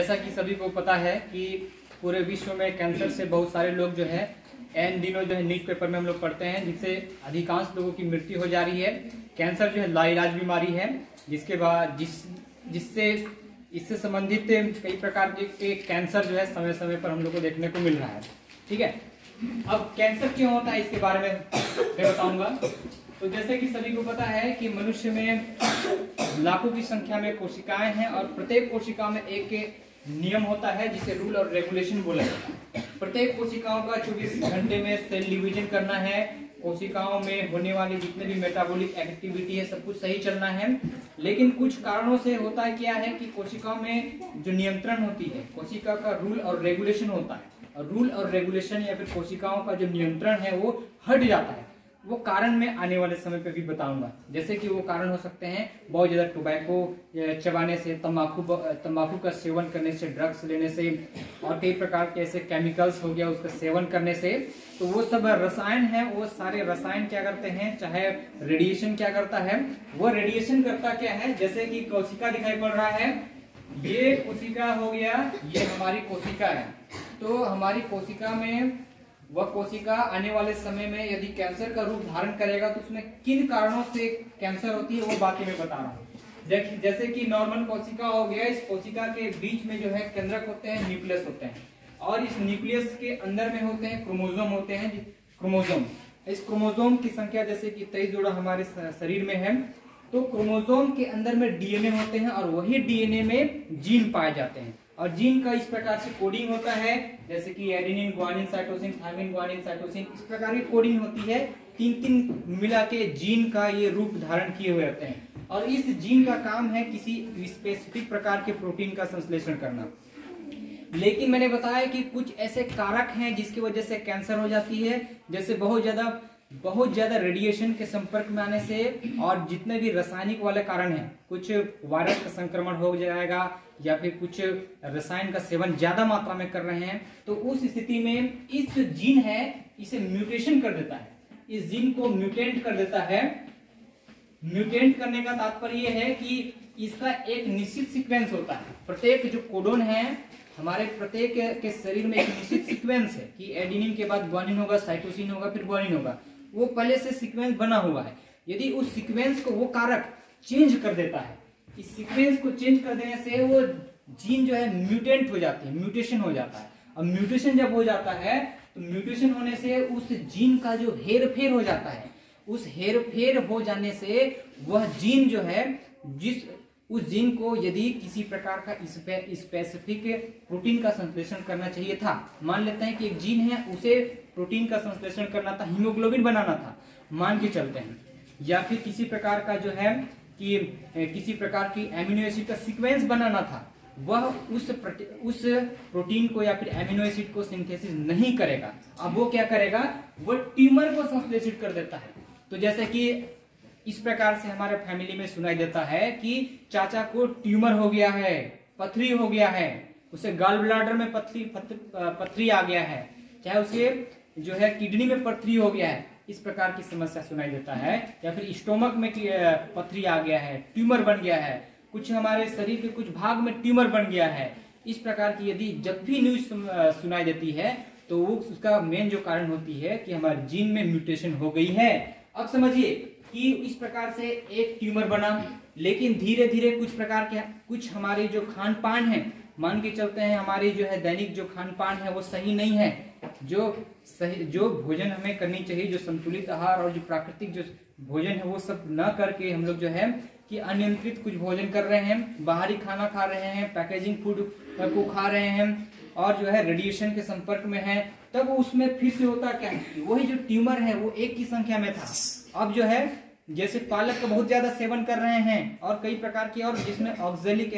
जैसा कि सभी को पता है कि पूरे विश्व में कैंसर से बहुत सारे लोग जो है इन दिनों जो है न्यूज़पेपर में हम लोग पढ़ते हैं, जिससे अधिकांश लोगों की मृत्यु हो जा रही है। कैंसर जो है लाइलाज बीमारी है, जिसके बाद जिससे इससे संबंधित कई प्रकार के कैंसर जो है समय समय पर हम लोग को देखने को मिल रहा है। ठीक है, अब कैंसर क्यों होता है इसके बारे में मैं बताऊंगा। तो जैसे कि सभी को पता है कि मनुष्य में लाखों की संख्या में कोशिकाएं हैं और प्रत्येक कोशिका में एक नियम होता है जिसे रूल और रेगुलेशन बोला जाता है। प्रत्येक कोशिकाओं का 24 घंटे में सेल डिवीजन करना है, कोशिकाओं में होने वाली जितने भी मेटाबॉलिक एक्टिविटी है सब कुछ सही चलना है। लेकिन कुछ कारणों से होता है क्या है कि कोशिकाओं में जो नियंत्रण होती है, कोशिका का रूल और रेगुलेशन होता है, और रूल और रेगुलेशन या फिर कोशिकाओं का जो नियंत्रण है वो हट जाता है। वो कारण मैं आने वाले समय पे भी बताऊंगा। जैसे कि वो कारण हो सकते हैं बहुत ज्यादा टोबैको चबाने से, तंबाकू का सेवन करने से, ड्रग्स लेने से, और कई प्रकार के ऐसे केमिकल्स हो गया उसका सेवन करने से। तो वो सब रसायन है, वो सारे रसायन क्या करते हैं, चाहे रेडिएशन क्या करता है, वो रेडिएशन करता क्या है। जैसे कि कोशिका दिखाई पड़ रहा है, ये कोशिका हो गया, ये हमारी कोशिका है। तो हमारी कोशिका में वह कोशिका आने वाले समय में यदि कैंसर का रूप धारण करेगा तो उसमें किन कारणों से कैंसर होती है वो बातें मैं बता रहा हूँ। जैसे कि नॉर्मल कोशिका हो गया, इस कोशिका के बीच में जो है केंद्रक होते हैं, न्यूक्लियस होते हैं, और इस न्यूक्लियस के अंदर में होते हैं क्रोमोसोम होते हैं। क्रोमोसोम, इस क्रोमोसोम की संख्या जैसे कि 23 जोड़ा हमारे शरीर में है। तो क्रोमोसोम के अंदर में डीएनए होते हैं और वही डीएनए में जीन पाए जाते हैं, और जीन का इस प्रकार से कोडिंग होता है, जैसे कि adenine, guanine, cytosine, thymine, guanine, cytosine, इस प्रकार की कोडिंग होती है। 3 मिला के जीन का ये रूप धारण किए हुए होते हैं, और इस जीन का काम है किसी स्पेसिफिक प्रकार के प्रोटीन का संश्लेषण करना। लेकिन मैंने बताया कि कुछ ऐसे कारक हैं जिसकी वजह से कैंसर हो जाती है, जैसे बहुत ज्यादा रेडिएशन के संपर्क में आने से, और जितने भी रासायनिक वाले कारण हैं, कुछ वायरस का संक्रमण हो जाएगा या फिर कुछ रसायन का सेवन ज्यादा मात्रा में कर रहे हैं, तो उस स्थिति में इस जो जीन है इसे म्यूटेशन कर देता है, इस जीन को म्यूटेंट कर देता है। म्यूटेंट करने का तात्पर्य है कि इसका एक निश्चित सीक्वेंस होता है। प्रत्येक जो कोडोन है हमारे प्रत्येक के शरीर में एक निश्चित सीक्वेंस है कि एडेनिन के बाद ग्वानिन होगा, साइटोसिन होगा, फिर ग्वानिन होगा, वो पहले से सीक्वेंस बना हुआ है। यदि उस सीक्वेंस को वो कारक चेंज कर देता है, इस सीक्वेंस को चेंज कर देने से वो जीन जो है म्यूटेंट हो जाती है, म्यूटेशन हो जाता है। अब म्यूटेशन जब हो जाता है तो म्यूटेशन होने से उस जीन का जो हेरफेर हो जाता है, उस हेरफेर हो जाने से वह जीन जो है, उस जीन को यदि किसी प्रकार का स्पेसिफिक प्रोटीन का संश्लेषण करना चाहिए था, मान लेते हैं कि एक जीन है उसे प्रोटीन का संश्लेषण करना था, हीमोग्लोबिन बनाना था, मान के चलते हैं, या फिर किसी प्रकार का जो है कि किसी प्रकार की एमिनो एसिड का सीक्वेंस बनाना था, वह उस प्रोटीन को या फिर एमिनो एसिड को सिंथेसिस नहीं करेगा। अब वो क्या करेगा, वो ट्यूमर को संश्लेषित कर देता है। तो जैसे कि इस प्रकार से हमारे फैमिली में सुनाई देता है कि चाचा को ट्यूमर हो गया है, पथरी हो गया है, उसे गॉल ब्लैडर में पथरी आ गया है, चाहे उसे जो है किडनी में पथरी हो गया है, इस प्रकार की समस्या सुनाई देता है। या फिर स्टोमक में पथरी आ गया है, ट्यूमर बन गया है, कुछ हमारे शरीर के कुछ भाग में ट्यूमर बन गया है, इस प्रकार की यदि जब भी न्यूज सुनाई देती है तो वो उसका मेन जो कारण होती है कि हमारे जीन में म्यूटेशन हो गई है। अब समझिए कि इस प्रकार से एक ट्यूमर बना, लेकिन धीरे धीरे कुछ प्रकार के कुछ हमारी जो खान पान है, मान के चलते हैं हमारी जो है दैनिक जो खान पान है वो सही नहीं है, जो भोजन हमें करनी चाहिए, जो संतुलित आहार और जो प्राकृतिक जो भोजन है वो सब न करके हम लोग जो है कि अनियंत्रित कुछ भोजन कर रहे हैं, बाहरी खाना खा रहे हैं, पैकेजिंग फूड को खा रहे हैं, और जो है रेडिएशन के संपर्क में है, तब उसमें फिर से होता क्या है, वही जो ट्यूमर है वो एक की संख्या में था, अब जो है जैसे पालक का बहुत ज्यादा सेवन कर रहे हैं, और कई प्रकार की, और जिसमें ऑक्जेलेट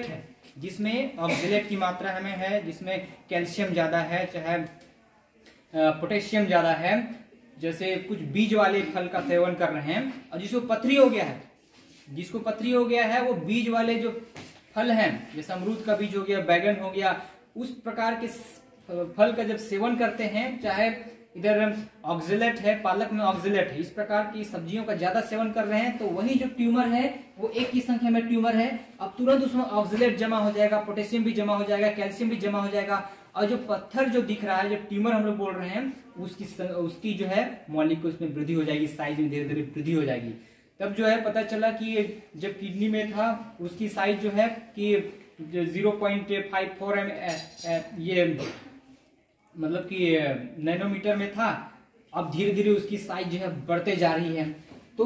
है, जिसमें ऑक्जेलेट की मात्रा हमें है, जिसमें कैल्शियम ज्यादा है, चाहे पोटेशियम ज्यादा है, जैसे कुछ बीज वाले फल का सेवन कर रहे हैं, और जिसको पथरी हो गया है, वो बीज वाले जो फल हैं, जैसे अमरूद का बीज हो गया, बैगन हो गया, उस प्रकार के फल का जब सेवन करते हैं, चाहे इधर ऑक्जेलेट है, पालक में ऑक्जेलेट है, इस प्रकार की सब्जियों का ज्यादा सेवन कर रहे हैं तो वही जो ट्यूमर है वो एक की संख्या में ट्यूमर है, अब तुरंत उसमें ऑक्जेलेट जमा हो जाएगा, पोटेशियम भी जमा हो जाएगा, कैल्शियम भी जमा हो जाएगा, और जो पत्थर जो दिख रहा है, जो ट्यूमर हम लोग बोल रहे हैं, उसकी जो है मॉलिक्यूल्स में वृद्धि हो जाएगी, साइज में धीरे धीरे वृद्धि हो जाएगी। तब जो है पता चला कि जब किडनी में था उसकी साइज जो है कि 0.54 ये मतलब कि नैनोमीटर में था, अब धीरे धीरे उसकी साइज जो है बढ़ते जा रही है। तो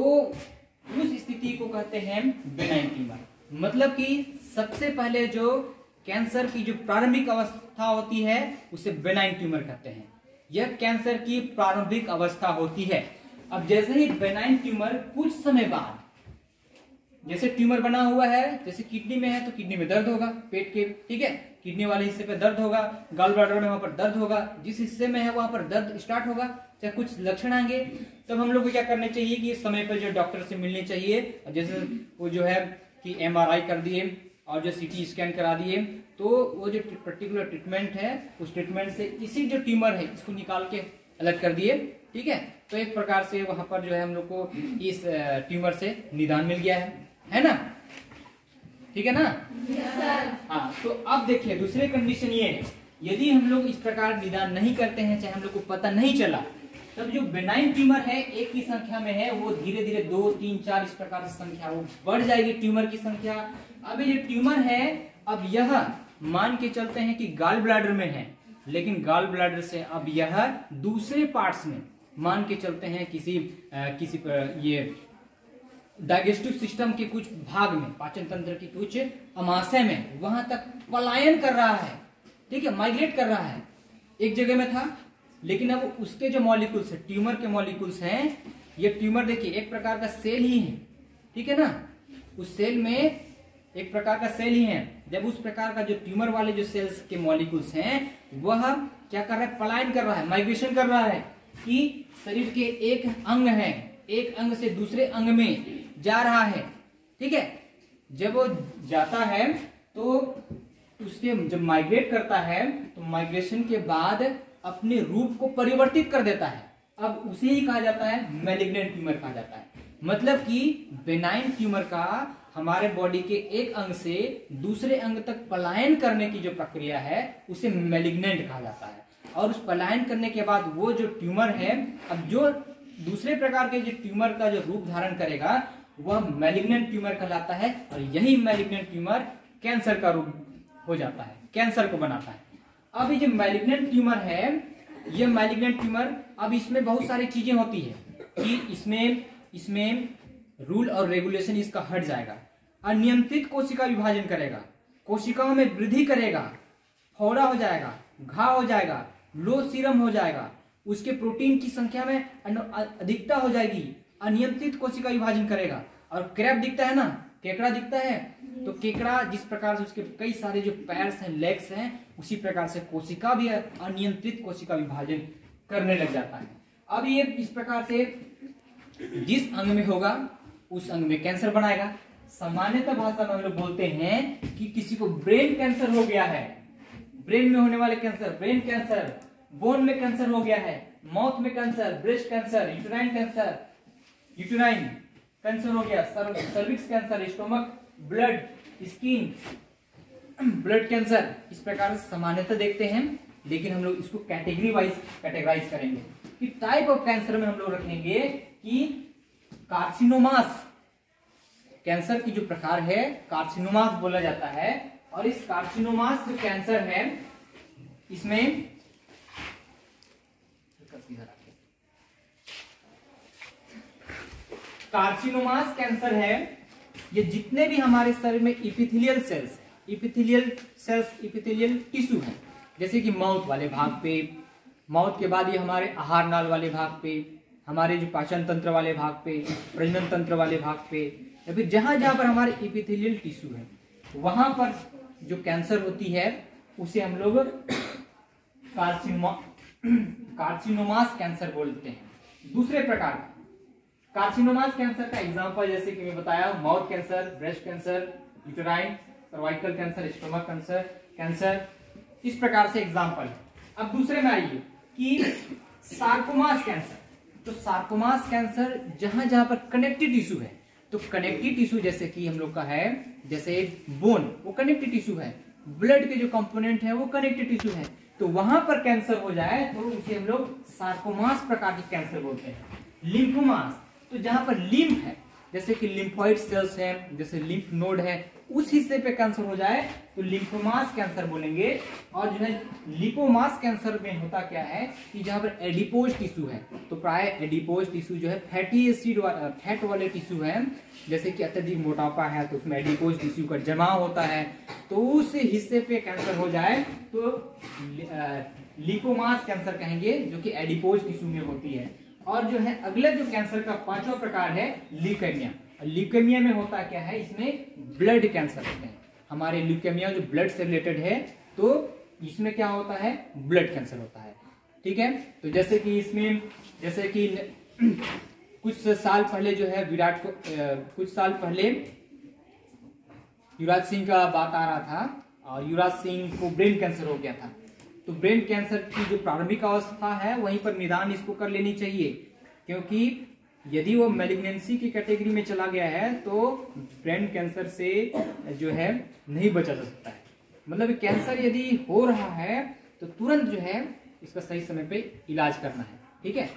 उस स्थिति को कहते हैं बेनाइन ट्यूमर। मतलब कि सबसे पहले जो कैंसर की जो प्रारंभिक अवस्था होती है उसे बेनाइन ट्यूमर कहते हैं। यह कैंसर की प्रारंभिक अवस्था होती है। अब जैसे ही बेनाइन ट्यूमर कुछ समय बाद, जैसे ट्यूमर बना हुआ है, जैसे किडनी में है तो किडनी में दर्द होगा, पेट के, ठीक है, किडनी वाले हिस्से पे दर्द होगा, गॉल ब्लैडर में वहां पर दर्द होगा, जिस हिस्से में है वहां पर दर्द स्टार्ट होगा, चाहे कुछ लक्षण आएंगे, तब हम लोग को क्या करना चाहिए कि समय पर जो डॉक्टर से मिलनी चाहिए। जैसे वो जो है कि MRI कर दिए और जो CT स्कैन करा दिए, तो वो जो पर्टिकुलर ट्रीटमेंट है उस ट्रीटमेंट से इसी जो ट्यूमर है इसको निकाल के अलग कर दिए, ठीक है। तो एक प्रकार से वहां पर जो है हम लोग को इस ट्यूमर से निदान मिल गया है ना, ठीक है ना। हाँ, तो अब देखिए दूसरे कंडीशन ये है, यदि हम लोग इस प्रकार निदान नहीं करते हैं, चाहे हम लोग को पता नहीं चला, तब जो बेनाइन ट्यूमर है एक की संख्या में है, वो धीरे धीरे 2, 3, 4 इस प्रकार से संख्या वो बढ़ जाएगी ट्यूमर की संख्या। अब ये ट्यूमर है, अब यह मान के चलते हैं कि गॉल ब्लैडर में है, लेकिन गॉल ब्लैडर से अब यह दूसरे पार्ट्स में मान के चलते हैं किसी ये डाइजेस्टिव सिस्टम के कुछ भाग में, पाचन तंत्र के कुछ अमाशय में, वहां तक पलायन कर रहा है, ठीक है, माइग्रेट कर रहा है। एक जगह में था, लेकिन अब उसके जो मॉलिक्यूल्स है, ट्यूमर के मॉलिक्यूल्स हैं, ये ट्यूमर देखिए एक प्रकार का सेल ही है, ठीक है ना, उस सेल में एक प्रकार का सेल ही है। जब उस प्रकार का जो ट्यूमर वाले जो सेल्स के मॉलिक्यूल्स हैं, वह क्या कर रहा है, पलायन कर रहा है, माइग्रेशन कर रहा है, कि शरीर के एक अंग है, एक अंग से दूसरे अंग में जा रहा है, ठीक है। जब वो जाता है तो उसके जब माइग्रेट करता है तो माइग्रेशन के बाद अपने रूप को परिवर्तित कर देता है, अब उसे ही कहा जाता है मैलिग्नेंट ट्यूमर कहा जाता है। मतलब कि बेनाइन ट्यूमर का हमारे बॉडी के एक अंग से दूसरे अंग तक पलायन करने की जो प्रक्रिया है उसे मैलिग्नेंट कहा जाता है। और उस पलायन करने के बाद वो जो ट्यूमर है, अब जो दूसरे प्रकार के जो ट्यूमर का जो रूप धारण करेगा वह मैलिग्नेंट ट्यूमर कहलाता है, और यही मैलिग्नेंट ट्यूमर कैंसर का रूप हो जाता है, कैंसर को बनाता है। अब ये जो मैलिग्नेंट ट्यूमर है, ये मैलिग्नेंट ट्यूमर, अब इसमें बहुत सारी चीजें होती है कि इसमें रूल और रेगुलेशन इसका हट जाएगा, अनियंत्रित कोशिका विभाजन करेगा, कोशिकाओं में वृद्धि करेगा, फोड़ा हो जाएगा, घाव हो जाएगा, लो सीरम हो जाएगा, उसके प्रोटीन की संख्या में अधिकता हो जाएगी, अनियंत्रित कोशिका विभाजन करेगा। और क्रैब दिखता है ना, केकड़ा दिखता है, तो केकड़ा जिस प्रकार से उसके कई सारे जो पैर्स हैं, लेग्स हैं, उसी प्रकार से कोशिका भी अनियंत्रित कोशिका विभाजन करने लग जाता है। अब ये इस प्रकार से जिस अंग में होगा उस अंग में कैंसर बनाएगा। सामान्यतः भाषा में हम लोग बोलते हैं कि किसी को ब्रेन कैंसर हो गया है, ब्रेन में होने वाले कैंसर, ब्रेन कैंसर, बोन में कैंसर हो गया है, माउथ में cancer, breast cancer, uterine cancer हो गया, cervix cancer, stomach, blood, skin, blood cancer, इस प्रकार से सामान्यतः देखते हैं। लेकिन हम लोग इसको कैटेगराइज करेंगे कि टाइप ऑफ कैंसर में हम लोग रखेंगे कि कार्सिनोमास, कैंसर की जो प्रकार है कार्सिनोमास बोला जाता है। और इस कार्सिनोमास जो कैंसर है, इसमें कार्सिनोमास कैंसर है, ये जितने भी हमारे शरीर में इपिथेलियल टिश्यू है, जैसे कि माउथ वाले भाग पे, माउथ के बाद ये हमारे आहार नाल वाले भाग पे, हमारे जो पाचन तंत्र वाले भाग पे, प्रजनन तंत्र वाले भाग पे, या फिर जहां जहां पर हमारे इपिथेलियल टिश्यू है वहां पर जो कैंसर होती है उसे हम लोग कार्सिनोमास कैंसर बोलते हैं। दूसरे प्रकार कार्सिनोमास कैंसर का एग्जांपल जैसे कि मैं बताया, mouth cancer, breast cancer, uterine, cervical cancer, stomach cancer, इस प्रकार से एग्जांपल। अब दूसरे में आइए कि सार्कोमास कैंसर। तो सार्कोमास कैंसर जहां जहां पर कनेक्टिव टिश्यू है, तो कनेक्टिव टिश्यू जैसे कि हम लोग का है, जैसे बोन वो कनेक्टिव टिश्यू है, ब्लड के जो कंपोनेंट है वो कनेक्टिव टिश्यू है, तो वहां पर कैंसर हो जाए तो उसे हम लोग सार्कोमास प्रकार के कैंसर बोलते हैं। लिम्फोमास, तो जहां पर लिम्फ है, जैसे कि लिम्फोइड सेल्स है, जैसे लिम्फ नोड है, उस हिस्से पे कैंसर हो जाए तो लिम्फोमास कैंसर बोलेंगे। और जो है लिपोमास कैंसर में होता क्या है कि जहां पर एडिपोज टिश्यू है, तो प्राय एडिपोज टिश्यू जो है फैटी एसिड फैट वाले टिश्यू है, जैसे कि अत्यधिक मोटापा है तो उसमें एडिपोज टिश्यू का जमाव होता है, तो उस हिस्से पे कैंसर हो जाए तो लिपोमास कैंसर कहेंगे, जो कि एडिपोज टिश्यू में होती है। और जो है अगला जो कैंसर का पांचवा प्रकार है ल्यूकेमिया। ल्यूकेमिया में होता क्या है, इसमें ब्लड कैंसर होते हैं। हमारे ल्यूकेमिया जो ब्लड से रिलेटेड है, तो इसमें क्या होता है, ब्लड कैंसर होता है। ठीक है, तो जैसे कि इसमें, जैसे कि कुछ साल पहले जो है कुछ साल पहले युवराज सिंह का बात आ रहा था, और युवराज सिंह को ब्रेन कैंसर हो गया था। तो ब्रेन कैंसर की जो प्रारंभिक अवस्था है वहीं पर निदान इसको कर लेनी चाहिए, क्योंकि यदि वो मैलिग्नेंसी की कैटेगरी में चला गया है तो ब्रेन कैंसर से जो है नहीं बचा जा सकता है। मतलब कैंसर यदि हो रहा है तो तुरंत जो है इसका सही समय पे इलाज करना है। ठीक है।